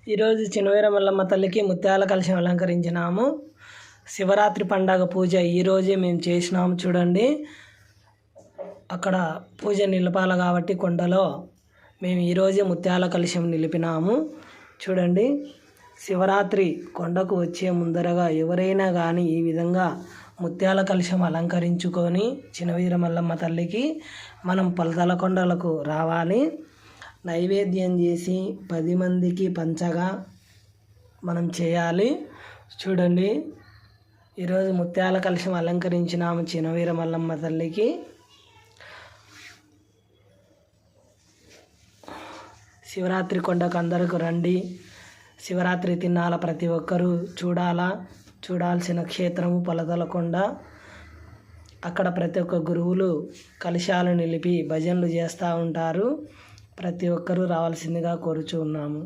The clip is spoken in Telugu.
ఈరోజు చినవీర మల్లమ్మ తల్లికి ముత్యాల కలశం అలంకరించినాము. శివరాత్రి పండగ పూజ ఈరోజే మేము చేసినాము. చూడండి, అక్కడ పూజ నిలపాలి కాబట్టి కొండలో మేము ఈరోజే ముత్యాల కలశం నిలిపినాము. చూడండి, శివరాత్రి కొండకు వచ్చే ముందరగా ఎవరైనా కానీ ఈ విధంగా ముత్యాల కలశం అలంకరించుకొని చినవీర మల్లమ్మ తల్లికి మనం పలతల కొండలకు రావాలి. నైవేద్యం చేసి 10 మందికి పంచగా మనం చేయాలి. చూడండి, ఈరోజు ముత్యాల కలశం అలంకరించినాము చినవీర మల్లమ్మ తల్లికి. శివరాత్రి కొండకు అందరికి రండి. శివరాత్రి తిన్నాల ప్రతి ఒక్కరూ చూడాల్సిన క్షేత్రము పలతల కొండ. అక్కడ ప్రతి ఒక్క గురువులు కలశాలు నిలిపి భజనలు చేస్తూ ఉంటారు. ప్రతి ఒక్కరూ రావాల్సిందిగా కోరుచున్నాము.